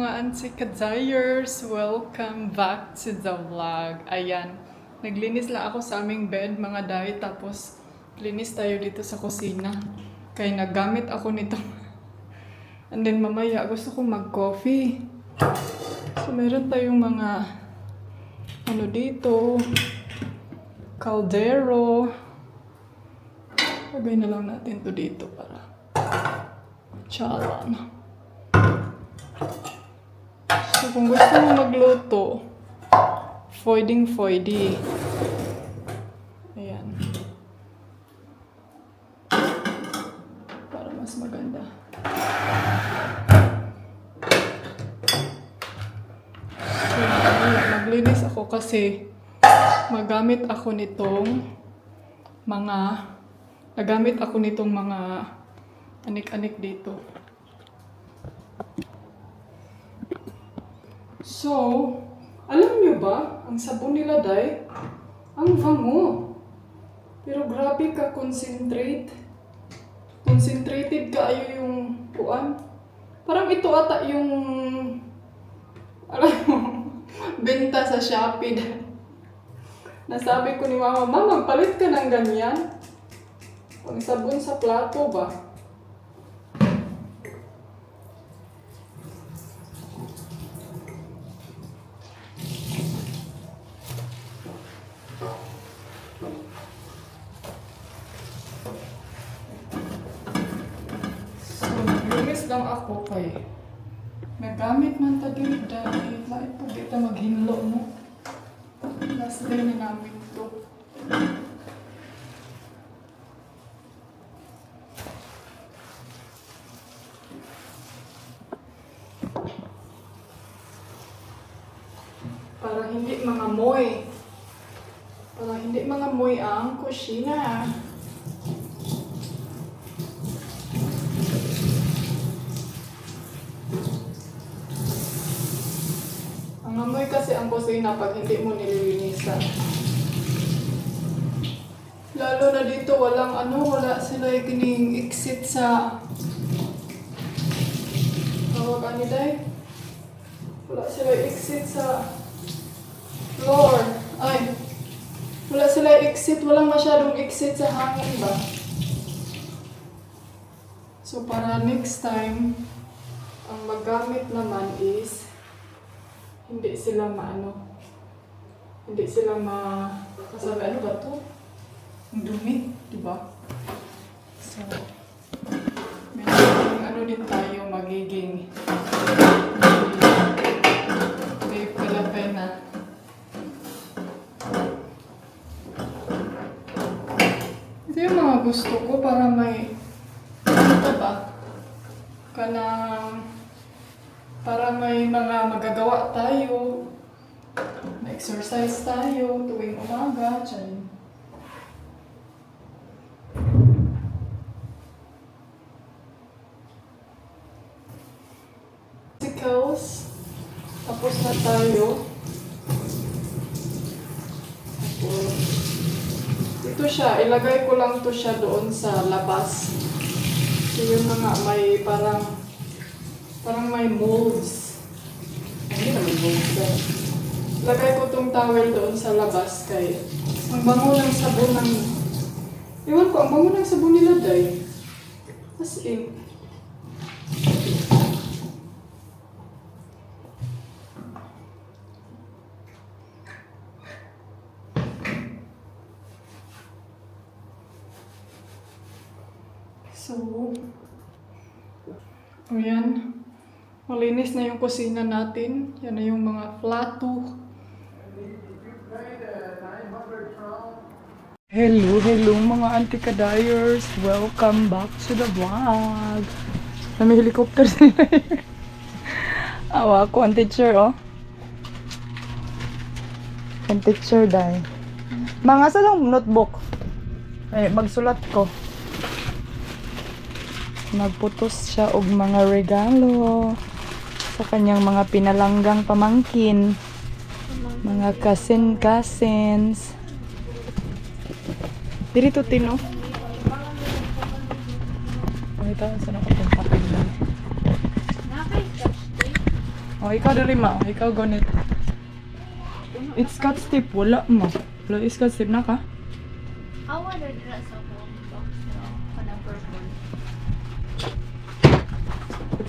mga antikadayers! Welcome back to the vlog. Ayan, naglinis lang ako sa aming bed mga day, tapos linis tayo dito sa kusina. Kaya naggamit ako nito. And then mamaya gusto kong mag-coffee. So meron tayong mga ano dito, caldero. Lagay na lang natin to dito para chalan. So kung gusto mo magluto, foiding-foidi. Ayan. Para mas maganda. So maglinis ako kasi nagamit ako nitong mga anik-anik dito. So, alam nyo ba, ang sabon nila day, ang bango. Pero grabe ka concentrated kaayo yung kuan. Parang ito ata yung, alam mo, benta sa Shopee. Nasabi ko ni mama, magpalit ka ng ganyan. Pang sabon sa plato ba? Lang ako kay nagamit man ta diri dahil lahat po dito maghinlo no. Last day na namin ito. Para hindi mga moy ang kusina. Amoy kasi ang kusina pag hindi mo nililinisan. Lalo na dito wala sila kining exit sa tawag ani day. Wala sila exit sa floor. Ay. Wala sila exit, walang masyadong exit sa hangin ba? So para next time ang magamit naman is hindi sila kasabi, ano ba to? Ang dumi, di ba? So, may din tayo magiging may pala-pena. Ito yung mga gusto ko para may para may mga magagawa tayo, may exercise tayo tuwing umaga, tiyan. Musicals, tapos na tayo. Tapos, ito siya, ilagay ko lang to siya doon sa labas. So yun na nga, may parang may molds. Hindi naman molds ba? Lagay ko tong towel doon sa labas kay ang bango ng sabon ng... Ewan ko, ang bango ng sabon nila day. As in. So, ayan. Malinis na yung kusina natin. Yan na yung mga plato. Hello mga antikadayers. Welcome back to the vlog. May helicopter sila. Awa ko, ang teacher Ang teacher dahil. Mga sa lang notebook. Ay, magsulat ko. Nagputos siya og mga regalo sa kanyang mga pinalanggang pamangkin, mga cousins. Dito tino. Ay, ito sa nakapong papel na. Oh, ikaw dali ma. Ikaw gonit. It's Scotch tape. Wala mo. Wala is Scotch tape na ka? Awa na dira sa home box na kanang purple.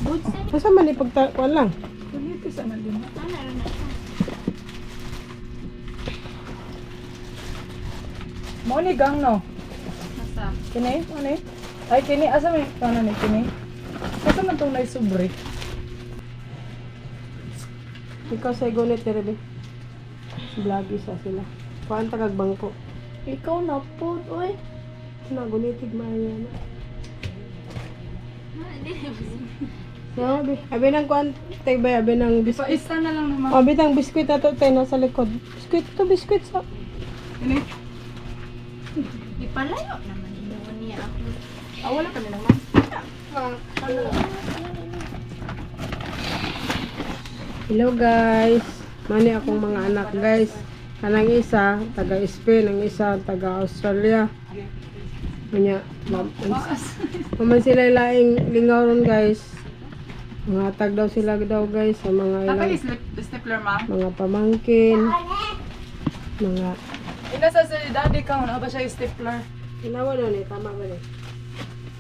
Good set. Asa man ipagtakuan lang? Ito sa man din. Ano na siya? Mo ni gang no. Nasa. Kini, ano eh? Ay, kini, asa may, ano ni, kini? Asa man itong naisubre? Ikaw sa igonit Rebe. Vlog isa sila. Kuan tagag bangko. Ikaw na po, oy. Nagunitig maayo na. Hindi. No, abi nang kuan tay bay abi nang So, biskwit. isa na lang naman. Abi nang biskwit ato tay nasa likod. Biskwit sa. Kini? Ipalayo naman ino niya ako. Ah, wala ka na naman. Hello guys. Mani akong mga anak guys. Kanang isa taga Spain, ang isa taga Australia. Kanya, maman sila laing lingaw ron guys. Mga tag daw sila daw guys sa mga Tapos ilang stapler ma. mga pamangkin. Mga Inasa sa daddy ka, ano ba siya stapler? tanawa na ni tama ba ni?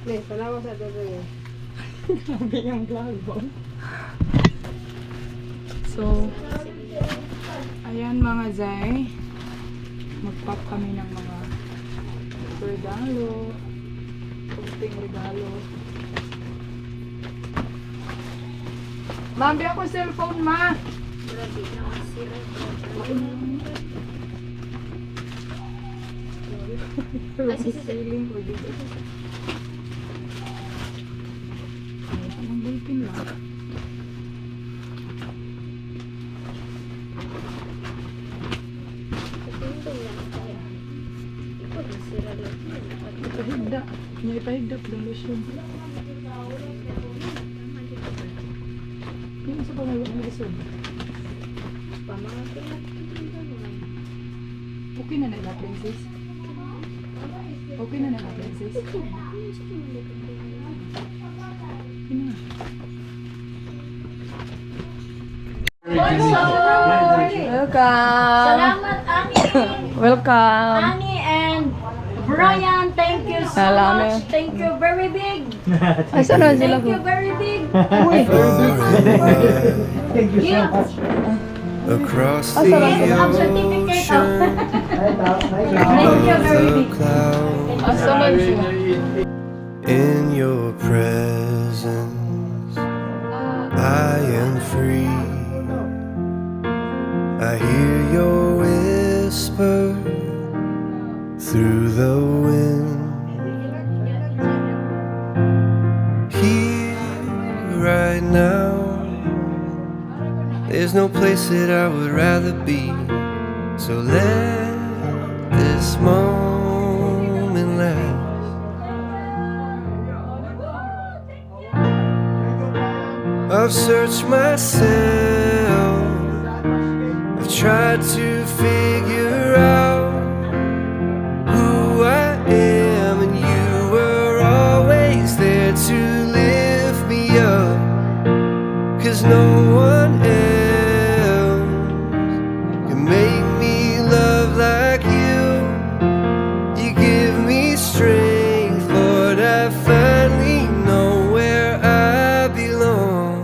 Ni tanawa sa dito ni. Sabi yung vlog mo. So, ayan mga Zay. Mag-pop kami ng mga regalo. Kunting regalo. Ma'am, ako cellphone, ma. Grabe na masira. Feeling ko dito. Anong bulpin lang? Ipahigda. Niya ipahigda po ng lotion. Yung isa pa may lisod. Okay na na princess. Okay na na princess. Welcome. Salamat, Ani. Welcome. Ani and Brian, thank you so Salamat. much. Thank you very big. Asa na sila Thank ko? you very big. Across the Yes, ang certificate of. Thank you very big. clouds, Asa man siya? in your presence, I am free. I hear your whisper through the wind. Here, right now, there's no place that I would rather be. So let this moment last. I've searched myself, I've tried to figure out who I am, and you were always there to lift me up. 'Cause no one else can make me love like you. You give me strength, Lord, I finally know where I belong.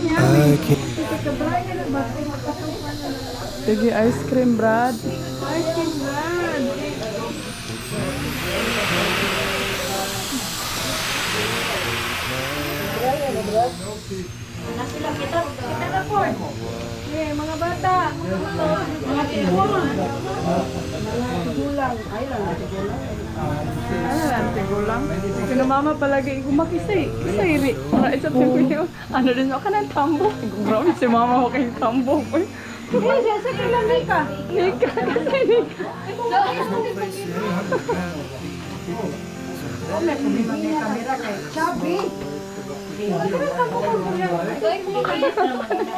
I can Sige, ice cream, Brad. Na sila kita na po. Eh, mga bata, mga tigulang, ay lang tigulang. Ano lang, tigulang. Sino mama palagi, kumakisay. Kisay, ri. Para isap ko yun. Ano din ako ka ng tambo. Grabe si mama ko kay tambo. Uy, Sige, sa kailan ka? Nika, kasi Nika. May kamera kay Chubby.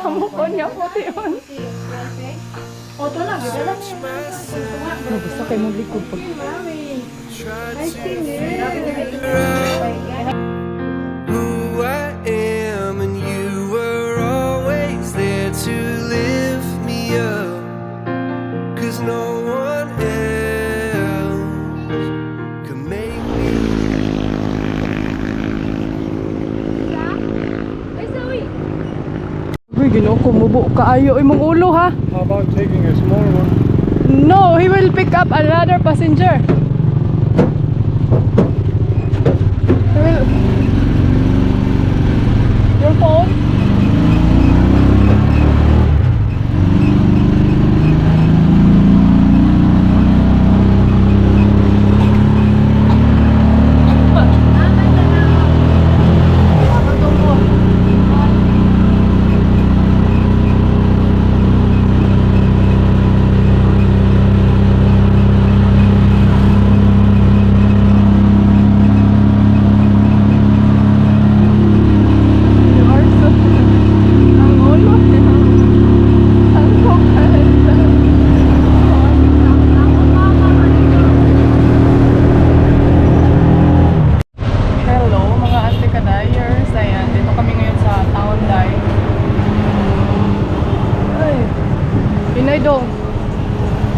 Kamukon niya po tiyon. Basta kayo mong likod pag... Who I am, and you were always there to lift me up. 'Cause no one else could make me. Uy, ginoo ko, mubo kaayo imong ulo ha. How about taking a small one? No, he will pick up another passenger. He will... Your phone?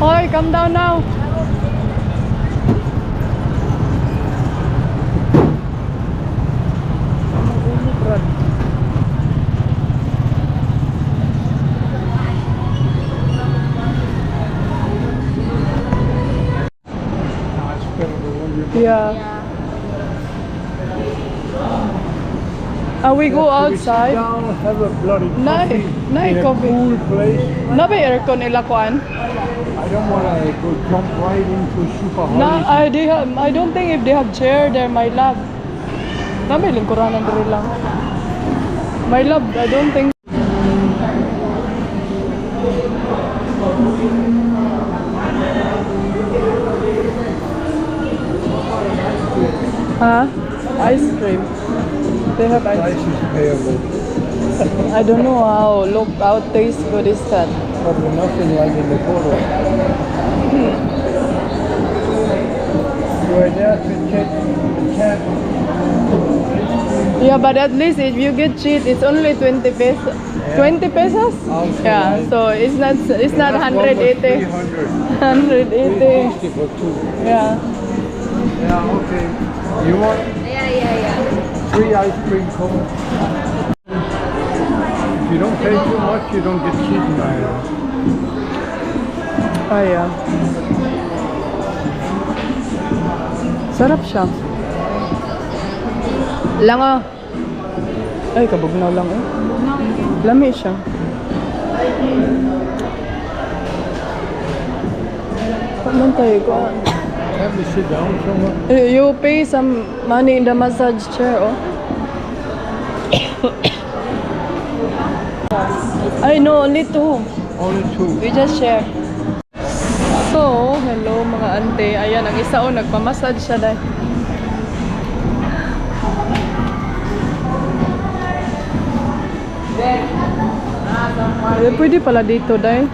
Hoy, calm down now. Yeah. We go outside. Down, have a bloody coffee Nay, in a coffee. cool place. Na ba aircon nila kuan? I don't want to go jump right into super hot. I don't think if they have chair there, my love. Na may lingkuranan diri lang. My love, I don't think. Huh? Ice cream. They have ice Price is payable. I don't know how tastes good is that. Probably nothing like in the photo. You are there to check the cat. Yeah, but at least if you get cheap, it's only 20 pesos. 20 pesos? Also, Yeah, right? so it's not Last one was 180. 300. 180. 360 for two. Yeah. Yeah, okay. You want? Yeah. 3 ice cream cones. If you don't pay too much, you don't get cheated by it. Oh, yeah. Sarap siya. Lango. Ay, kabugnaw lang eh. Lami siya. Paano tayo ko? Have me sit down somewhere. You pay some money in the massage chair, oh. I know, only two. Only 2. We just share. So, hello mga ante. Ayan, ang isa o, nagpamassage siya dahil. Pwede pala dito dahil.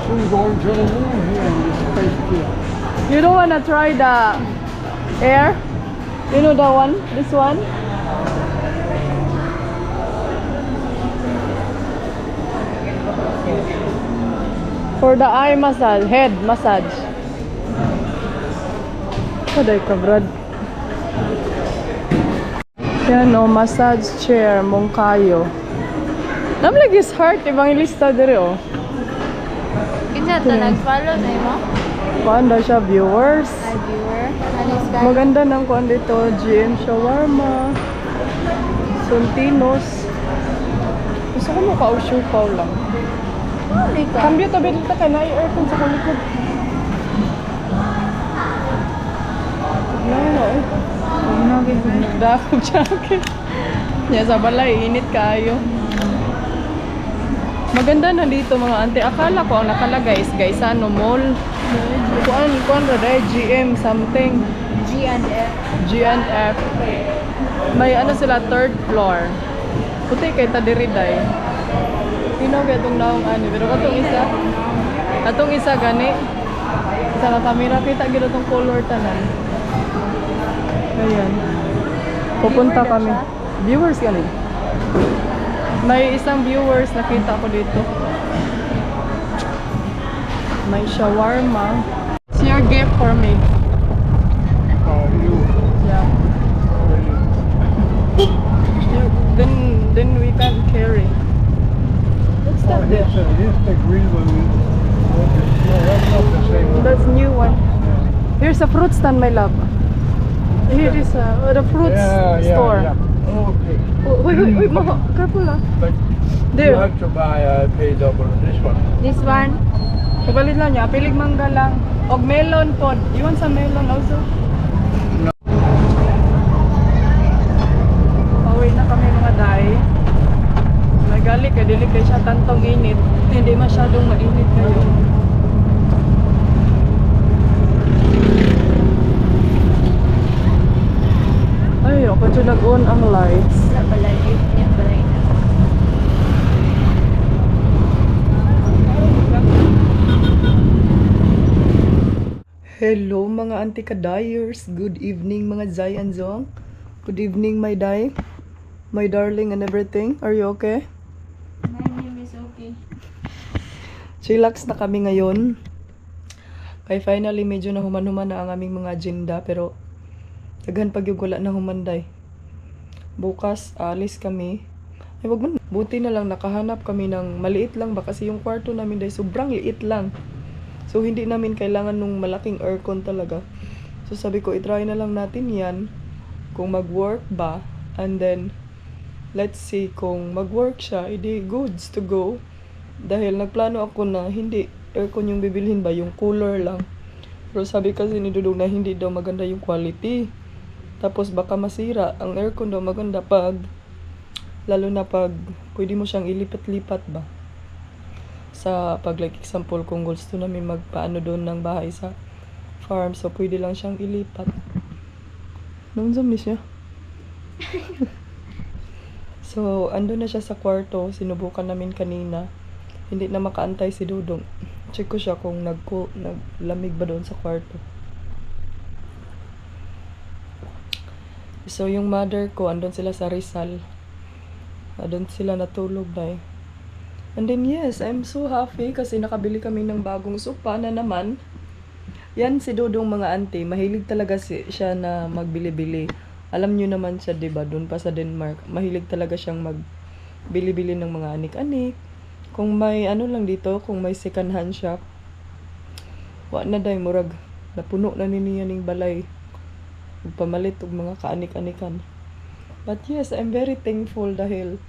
Soon going to the moon here in this space here. You don't wanna try the air? You know the one? This one? For the eye massage, head massage. Paday ka, Brad. Yan o, massage chair, Mongkayo. Namlag is heart, ibang ilista diri o. Kinsa to nag-follow na mo? Kuan daw siya, viewers. Hi viewer. Ano is that? Maganda ng kuan dito, GM Shawarma, Suntinos. Gusto ko mo ka-usyupaw lang. Holy ka. Cambio tabi dito kay na aircon sa kulikod. Ano eh. Nagdakog siya. Nya sa balay, init kayo. Maganda na dito mga ante. Akala ko ang nakalagay is Gaisano Mall. Kuan ra dai GM something. G&F. G&F. May ano sila, third floor. Puti kay Tadiriday. Pino kaya itong naong ano. Pero katong isa gani. Sa kamera kita gino itong color tanan. Ayan. Pupunta kami. Viewers gani. May isang viewers nakita ko dito. May shawarma. It's your gift for me. You. Yeah. Then we can carry. What's that there? Here's the green one. No, that's not the same one. That's new one. Here's a fruit stand, my love. Here is the fruits store. Yeah. Okay. Oh, wait, Maho. Careful ah. But you There. have to buy pay double this one. This one? Kabalit lang niya. Pilig mangga lang. Og melon pod. You want some melon also? Pauwi na kami mga day. Nagali ka. Dili kay siya tantong init. Hindi masyadong mainit ngayon. Ay, ako dyan nag-on ang lights. Sa balay. Yan, balay na. Hello mga auntie kadayers. Good evening mga Zai and Zong. Good evening my Dai. My darling and everything. Are you okay? My name is okay. Chillax na kami ngayon. Kaya finally medyo nahuman-human na ang aming mga agenda. Pero daghan pag yung wala na humanday. Bukas alis kami. Ay wag man. Buti na lang nakahanap kami ng maliit lang ba. Kasi yung kwarto namin day sobrang liit lang. So, hindi namin kailangan nung malaking aircon talaga. So, sabi ko, itry na lang natin yan. Kung mag-work ba. And then, let's see kung mag-work siya. Hindi goods to go. Dahil nagplano ako na hindi aircon yung bibilhin ba. Yung cooler lang. Pero sabi kasi ni Dudong na hindi daw maganda yung quality. Tapos baka masira. Ang aircon daw maganda pag, lalo na pag pwede mo siyang ilipat-lipat ba. Sa pag like example kung gusto namin magpaano doon ng bahay sa farm, so pwede lang siyang ilipat. Nung zoom siya. So ando na siya sa kwarto, sinubukan namin kanina. Hindi na makaantay si Dudong. Check ko siya kung naglamig ba doon sa kwarto. So yung mother ko andun sila sa Rizal. Andun sila natulog na eh. And then yes, I'm so happy kasi nakabili kami ng bagong sopa na naman. Yan si Dudong mga auntie, mahilig talaga siya na magbili-bili. Alam nyo naman siya, diba, doon pa sa Denmark. Mahilig talaga siyang magbili-bili ng mga anik-anik. Kung may ano lang dito, kung may second hand shop, wa na day, murag, napuno na niya ning balay. Pamalit og mga kaanik-anikan. But yes, I'm very thankful dahil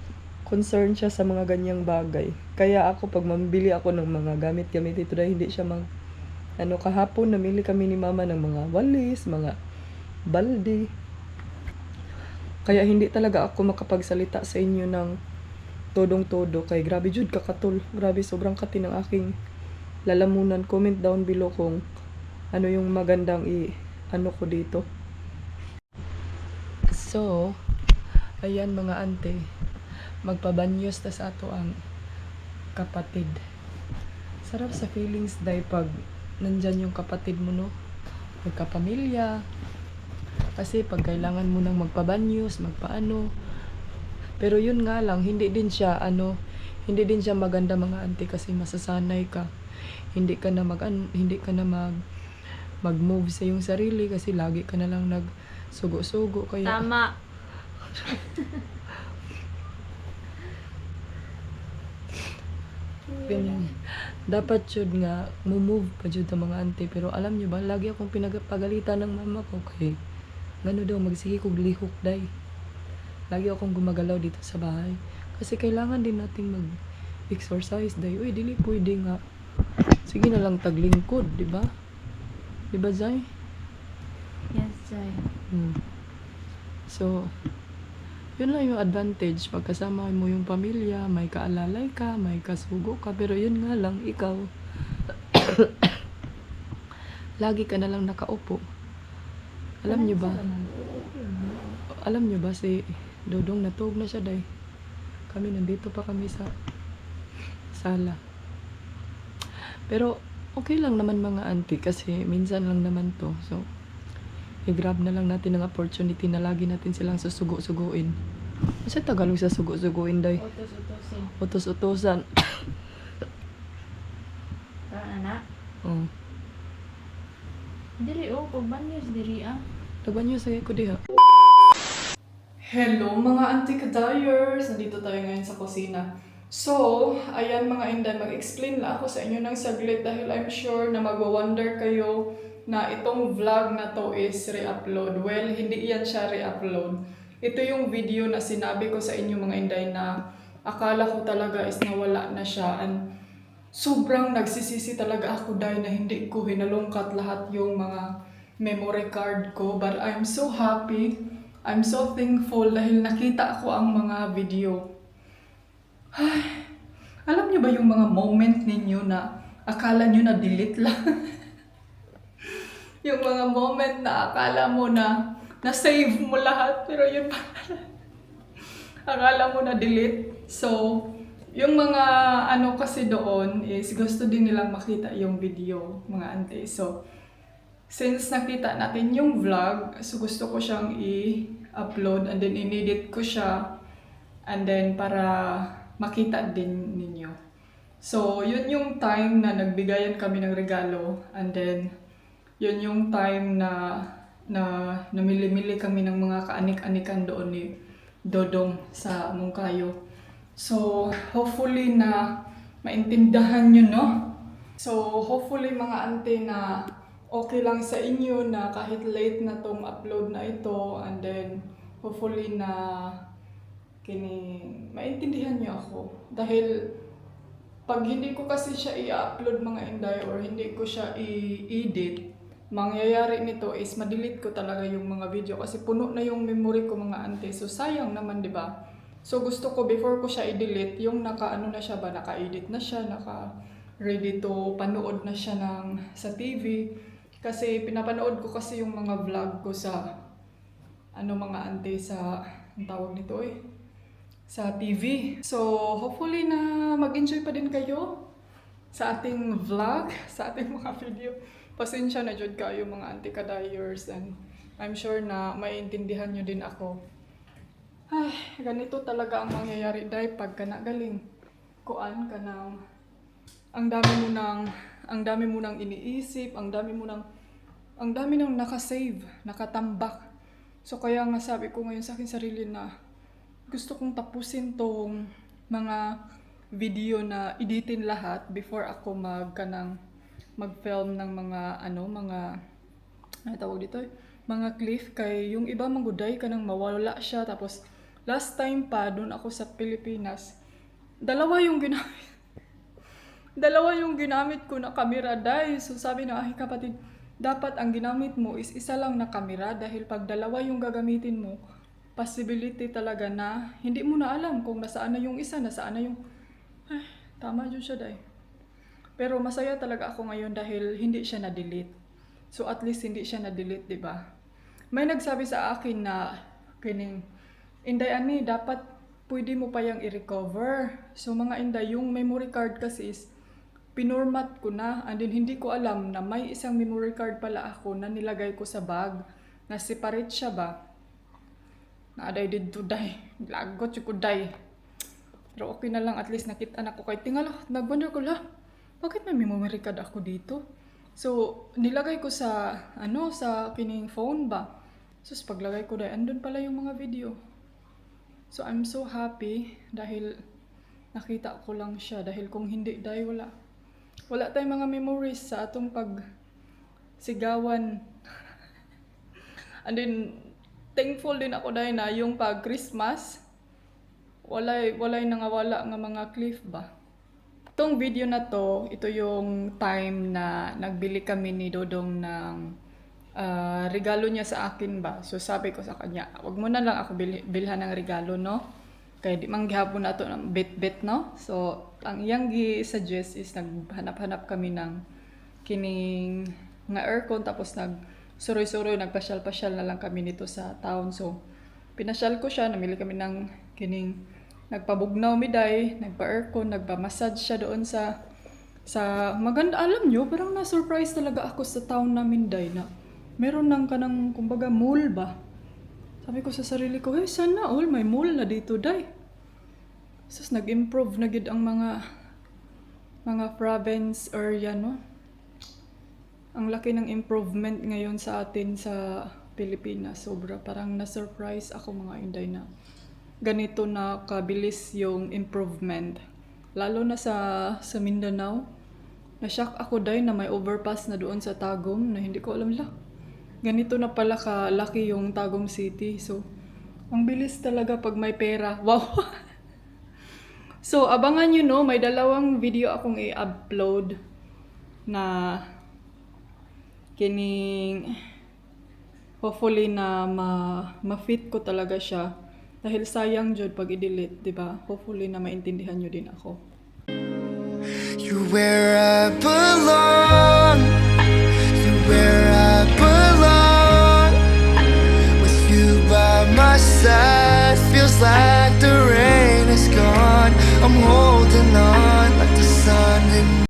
concerned siya sa mga ganyang bagay. Kaya ako, pag mamili ako ng mga gamit-gamit ito dahil hindi siya kahapon, namili kami ni mama ng mga walis, mga balde. Kaya hindi talaga ako makapagsalita sa inyo ng todong-todo. Kaya grabe jud kakatul. Grabe, sobrang kati ng aking lalamunan. Comment down below kung ano yung magandang ano ko dito. So, ayan mga ante. Magpabanyos ta sa ato ang kapatid. Sarap sa feelings dahil pag nandyan yung kapatid mo, no? Magkapamilya. Kasi pag kailangan mo nang magpabanyos, magpaano. Pero yun nga lang, hindi din siya maganda mga ante kasi masasanay ka. Hindi ka na mag-move sa iyong sarili kasi lagi ka na lang nagsugo-sugo kaya. Tama. Ganyan. Dapat yun nga, move pa yun ang mga ante. Pero alam nyo ba, lagi akong pinagpagalitan ng mama ko. Kaya, gano daw, magsige kong lihok day. Lagi akong gumagalaw dito sa bahay. Kasi kailangan din nating mag-exercise day. Uy, dili pwede nga. Sige na lang taglingkod, di ba? Di ba, Zay? Yes, Jai. So, yun lang yung advantage. Pagkasama mo yung pamilya, may kaalalay ka, may kasugo ka. Pero yun nga lang, ikaw, lagi ka na lang nakaupo. Alam nyo ba? alam nyo ba si Dodong natug na siya day. Kami nandito pa kami sa sala. Pero okay lang naman mga auntie kasi minsan lang naman to. So i-grab na lang natin ang opportunity na lagi natin silang susugo-suguin. Kasi Tagalog sa sugo-suguin day. Utos-utosin. Utos-utosan. Tara anak. Oh. Dili pag banyos diri Laban nyo sa ko diha. Hello mga auntie kadayers! Nandito tayo ngayon sa kusina. So, ayan mga inday, mag-explain na ako sa inyo ng saglit dahil I'm sure na magwa-wonder kayo na itong vlog na to is re-upload. Well, hindi yan siya re-upload. Ito yung video na sinabi ko sa inyo mga inday na akala ko talaga is nawala na siya. And sobrang nagsisisi talaga ako dahil na hindi ko hinalungkat lahat yung mga memory card ko. But I'm so happy. I'm so thankful dahil nakita ko ang mga video. Ay, alam niyo ba yung mga moment ninyo na akala niyo na delete lang? Yung mga moment na akala mo na na-save mo lahat pero yun pa akala mo na delete. So, yung mga ano kasi doon is gusto din nilang makita yung video, mga ante. So, since nakita natin yung vlog, so gusto ko siyang i-upload and then in-edit ko siya and then para makita din ninyo. So, yun yung time na nagbigayan kami ng regalo and then yun yung time na namili-mili kami ng mga kaanik-anikan doon ni Dodong sa Mungkayo. So, hopefully na maintindahan nyo, no? So, hopefully mga ante na okay lang sa inyo na kahit late na tong upload na ito and then hopefully na maintindihan niyo ako. Dahil pag hindi ko kasi siya i-upload mga inday or hindi ko siya i-edit, mangyayari nito is ma-delete ko talaga yung mga video kasi puno na yung memory ko mga ante. So sayang naman, di ba? So gusto ko before ko siya i-delete, yung naka-ano na siya ba, naka-edit na siya, naka-ready to panood na siya sa TV. Kasi pinapanood ko kasi yung mga vlog ko sa mga ante sa ang tawag nito sa TV. So hopefully na mag-enjoy pa din kayo sa ating vlog, sa ating mga video. Pasensya na jud kayo mga auntie kadayers and I'm sure na maiintindihan nyo din ako. Ay, ganito talaga ang mangyayari dahil pagka nagaling kuan ka ng ang dami mo nang iniisip, ang dami nang nakasave, nakatambak. So kaya nga sabi ko ngayon sa akin sarili na gusto kong tapusin tong mga video na editin lahat before ako mag-film ng mga clip kay yung iba mangguday ka nang mawala siya. Tapos last time pa doon ako sa Pilipinas, dalawa yung ginamit ko na camera dahil. So sabi na ay kapatid, dapat ang ginamit mo is isa lang na camera dahil pag dalawa yung gagamitin mo, possibility talaga na hindi mo na alam kung nasaan na yung isa, nasaan na yung tama dyan siya dahil. Pero masaya talaga ako ngayon dahil hindi siya na-delete. So at least hindi siya na-delete, di ba? May nagsabi sa akin na Inday ani, dapat pwede mo pa yang i-recover. So mga Inday, yung memory card kasi is pinormat ko na and then hindi ko alam na may isang memory card pala ako na nilagay ko sa bag na separate siya ba. Naaday dito day, lagot yung kuday. Pero okay na lang, at least nakita na ko kay tingala. Nag-wonder ko la, bakit may memory card ako dito? So, nilagay ko sa kining phone ba. So, paglagay ko day, andun pala yung mga video. So, I'm so happy dahil nakita ko lang siya. Dahil kung hindi day, wala tayong mga memories sa atong pagsigawan. And then, thankful din ako dahil na yung pag Christmas, walay nangawala nga mga cliff ba. Itong video na to, ito yung time na nagbili kami ni Dodong ng regalo niya sa akin ba. So sabi ko sa kanya, wag mo na lang ako bilhan ng regalo, no? Kaya di manggihapon na to ng bet-bet, no? So ang iyang gi-suggest is naghanap-hanap kami ng kining nga aircon tapos suroy-suroy, nagpasyal-pasyal na lang kami nito sa town. So, pinasyal ko siya, namili kami ng kining nagpabugnaw miday, nagpa-aircon, nagpa-massage siya doon sa maganda. Alam nyo, parang na-surprise talaga ako sa town namin day na meron nang kanang kumbaga mall ba. Sabi ko sa sarili ko, hey, sana all may mall na dito day. Sus, nag-improve na gid ang mga province area, no? Ang laki ng improvement ngayon sa atin sa Pilipinas. Sobra, parang na-surprise ako mga inday na ganito na kabilis yung improvement. Lalo na sa Mindanao. Na-shock ako day na may overpass na doon sa Tagum na hindi ko alam lang. Ganito na pala kalaki yung Tagum City. So, ang bilis talaga pag may pera. Wow! So, abangan nyo, no, may dalawang video akong i-upload na kining hopefully na ma-fit ko talaga siya. Dahil sayang jud pag i-delete, di ba? Hopefully na maintindihan nyo din ako. You're where I